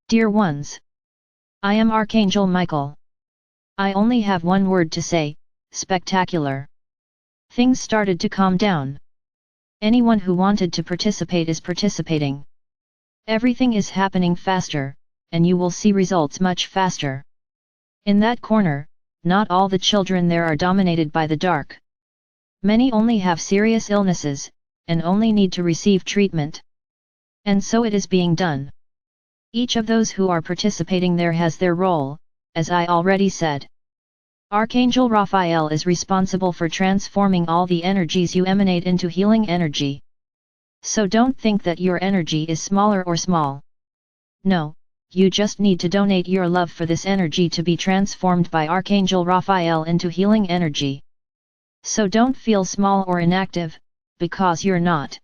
Dear ones, I am Archangel Michael. I only have one word to say: spectacular. Things started to calm down. Anyone who wanted to participate is participating. Everything is happening faster, and you will see results much faster. In that corner, not all the children there are dominated by the dark. Many only have serious illnesses, and only need to receive treatment. And so it is being done. Each of those who are participating there has their role, as I already said. Archangel Raphael is responsible for transforming all the energies you emanate into healing energy. So don't think that your energy is smaller or small. No, you just need to donate your love for this energy to be transformed by Archangel Raphael into healing energy. So don't feel small or inactive, because you're not.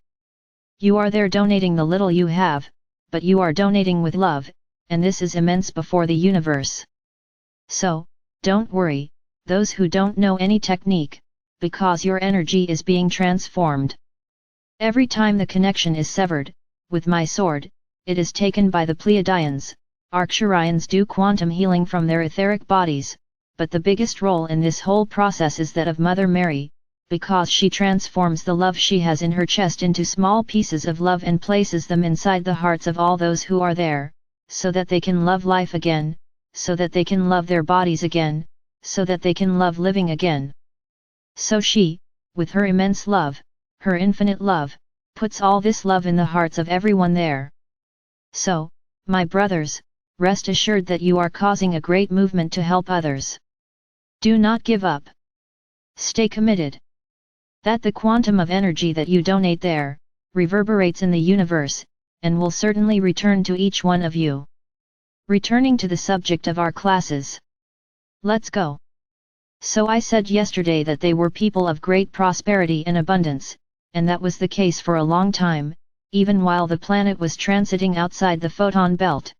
You are there donating the little you have, but you are donating with love, and this is immense before the universe. So, don't worry, those who don't know any technique, because your energy is being transformed. Every time the connection is severed, with my sword, it is taken by the Pleiadians. Arcturians do quantum healing from their etheric bodies, but the biggest role in this whole process is that of Mother Mary, because she transforms the love she has in her chest into small pieces of love and places them inside the hearts of all those who are there, so that they can love life again, so that they can love their bodies again, so that they can love living again. So she, with her immense love, her infinite love, puts all this love in the hearts of everyone there. So, my brothers, rest assured that you are causing a great movement to help others. Do not give up. Stay committed. That the quantum of energy that you donate there, reverberates in the universe, and will certainly return to each one of you. Returning to the subject of our classes. Let's go. So I said yesterday that they were people of great prosperity and abundance, and that was the case for a long time, even while the planet was transiting outside the photon belt.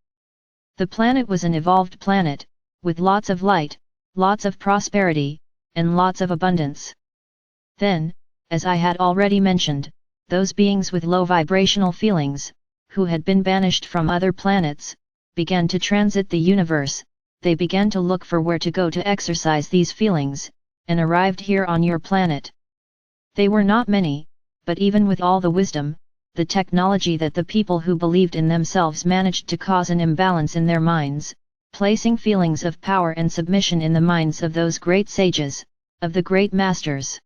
The planet was an evolved planet, with lots of light, lots of prosperity, and lots of abundance. Then, as I had already mentioned, those beings with low vibrational feelings, who had been banished from other planets, began to transit the universe. They began to look for where to go to exercise these feelings, and arrived here on your planet. They were not many, but even with all the wisdom, the technology that the people who believed in themselves managed to cause an imbalance in their minds, placing feelings of power and submission in the minds of those great sages, of the great masters.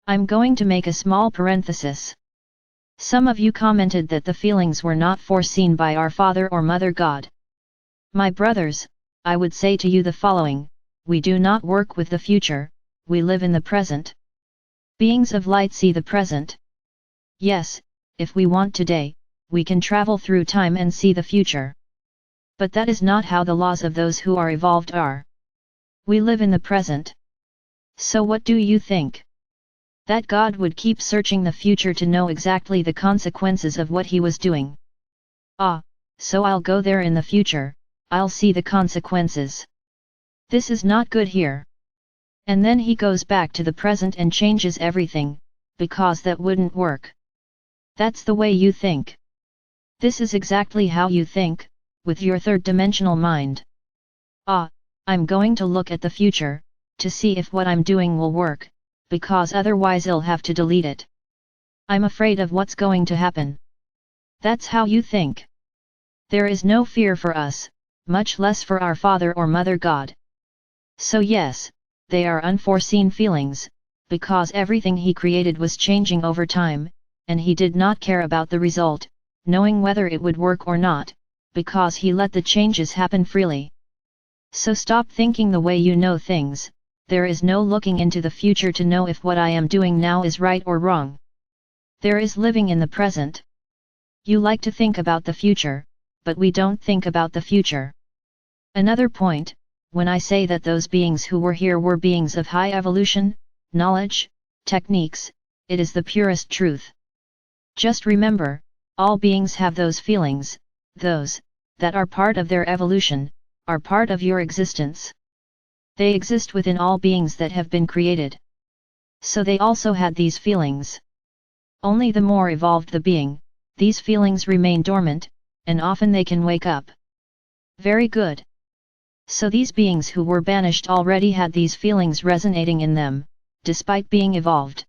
I'm going to make a small parenthesis. Some of you commented that the feelings were not foreseen by our Father or Mother God. My brothers, I would say to you the following: we do not work with the future, we live in the present. Beings of light see the present. Yes, if we want today, we can travel through time and see the future. But that is not how the laws of those who are evolved are. We live in the present. So what do you think? That God would keep searching the future to know exactly the consequences of what he was doing? Ah, so I'll go there in the future, I'll see the consequences. This is not good here. And then he goes back to the present and changes everything, because that wouldn't work. That's the way you think. This is exactly how you think, with your third-dimensional mind. Ah, I'm going to look at the future, to see if what I'm doing will work, because otherwise I'll have to delete it. I'm afraid of what's going to happen. That's how you think. There is no fear for us, much less for our Father or Mother God. So yes, they are unforeseen feelings, because everything he created was changing over time, and he did not care about the result, knowing whether it would work or not, because he let the changes happen freely. So stop thinking the way you know things. There is no looking into the future to know if what I am doing now is right or wrong. There is living in the present. You like to think about the future, but we don't think about the future. Another point, when I say that those beings who were here were beings of high evolution, knowledge, techniques, it is the purest truth. Just remember, all beings have those feelings, those that are part of their evolution, are part of your existence. They exist within all beings that have been created. So they also had these feelings. Only the more evolved the being, these feelings remain dormant, and often they can wake up. Very good. So these beings who were banished already had these feelings resonating in them, despite being evolved.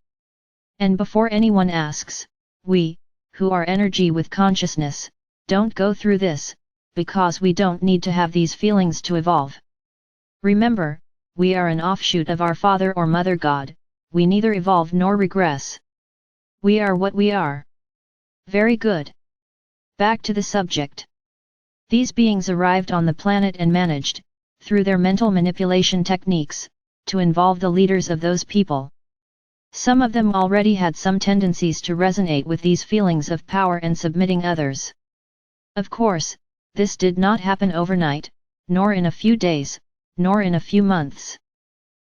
And before anyone asks, we, who are energy with consciousness, don't go through this, because we don't need to have these feelings to evolve. Remember, we are an offshoot of our Father or Mother God, we neither evolve nor regress. We are what we are. Very good. Back to the subject. These beings arrived on the planet and managed, through their mental manipulation techniques, to involve the leaders of those people. Some of them already had some tendencies to resonate with these feelings of power and submitting others. Of course, this did not happen overnight, nor in a few days, nor in a few months.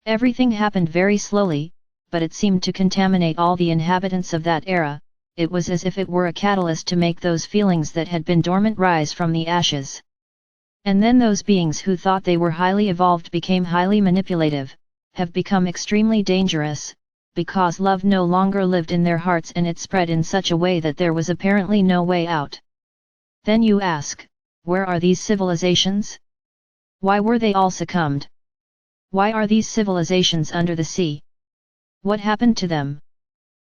Everything happened very slowly, but it seemed to contaminate all the inhabitants of that era. It was as if it were a catalyst to make those feelings that had been dormant rise from the ashes. And then those beings who thought they were highly evolved became highly manipulative, have become extremely dangerous, because love no longer lived in their hearts and it spread in such a way that there was apparently no way out. Then you ask, where are these civilizations? Why were they all succumbed? Why are these civilizations under the sea? What happened to them?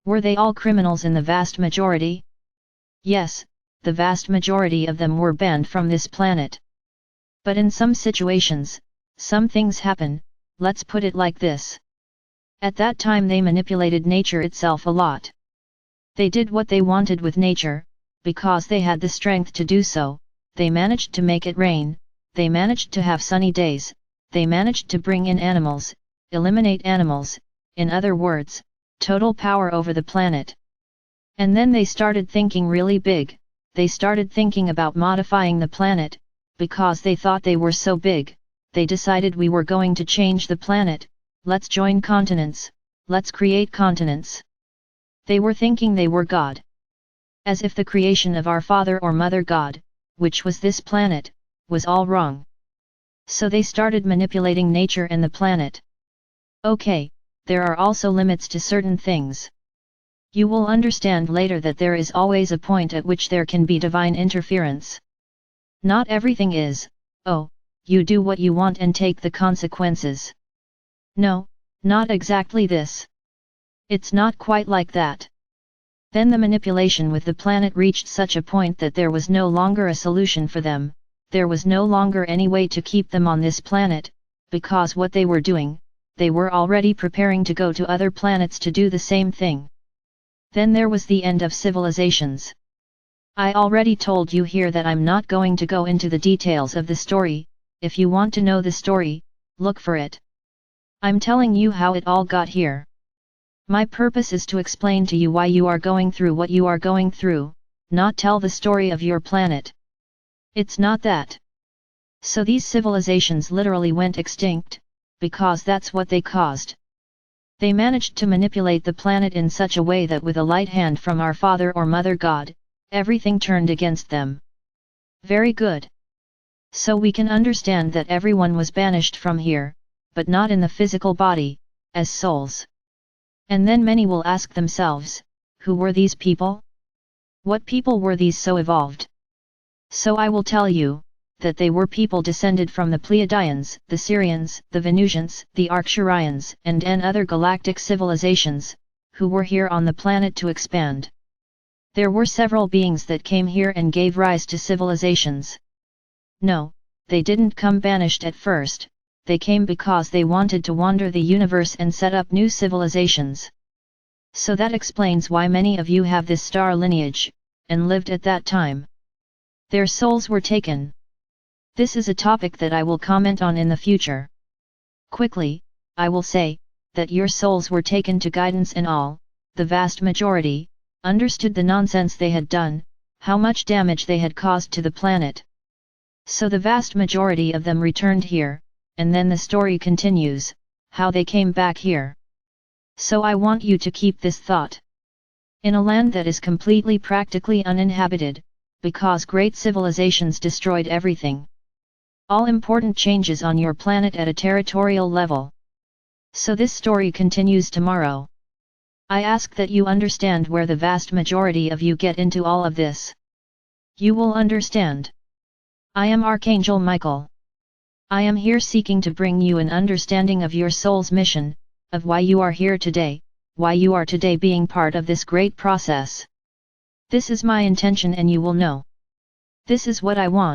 Were they all criminals in the vast majority? Yes, the vast majority of them were banned from this planet. But in some situations, some things happen, let's put it like this. At that time they manipulated nature itself a lot. They did what they wanted with nature, because they had the strength to do so. They managed to make it rain, they managed to have sunny days, they managed to bring in animals, eliminate animals, in other words, total power over the planet. And then they started thinking really big, they started thinking about modifying the planet, because they thought they were so big, they decided we were going to change the planet, let's join continents, let's create continents. They were thinking they were God. As if the creation of our Father or Mother God, which was this planet, was all wrong. So they started manipulating nature and the planet. Okay, there are also limits to certain things. You will understand later that there is always a point at which there can be divine interference. Not everything is, oh, you do what you want and take the consequences. No, not exactly this. It's not quite like that. Then the manipulation with the planet reached such a point that there was no longer a solution for them, there was no longer any way to keep them on this planet, because what they were doing, they were already preparing to go to other planets to do the same thing. Then there was the end of civilizations. I already told you here that I'm not going to go into the details of the story. If you want to know the story, look for it. I'm telling you how it all got here. My purpose is to explain to you why you are going through what you are going through, not tell the story of your planet. It's not that. So these civilizations literally went extinct, because that's what they caused. They managed to manipulate the planet in such a way that with a light hand from our Father or Mother God, everything turned against them. Very good. So we can understand that everyone was banished from here, but not in the physical body, as souls. And then many will ask themselves, who were these people? What people were these so evolved? So I will tell you, that they were people descended from the Pleiadians, the Sirians, the Venusians, the Arcturians, and other galactic civilizations, who were here on the planet to expand. There were several beings that came here and gave rise to civilizations. No, they didn't come banished at first, they came because they wanted to wander the universe and set up new civilizations. So that explains why many of you have this star lineage, and lived at that time. Their souls were taken. This is a topic that I will comment on in the future. Quickly, I will say, that your souls were taken to guidance and all, the vast majority, understood the nonsense they had done, how much damage they had caused to the planet. So the vast majority of them returned here, and then the story continues, how they came back here. So I want you to keep this thought. In a land that is completely practically uninhabited, because great civilizations destroyed everything. All important changes on your planet at a territorial level. So this story continues tomorrow. I ask that you understand where the vast majority of you get into all of this. You will understand. I am Archangel Michael. I am here seeking to bring you an understanding of your soul's mission, of why you are here today, why you are today being part of this great process. This is my intention and you will know. This is what I want.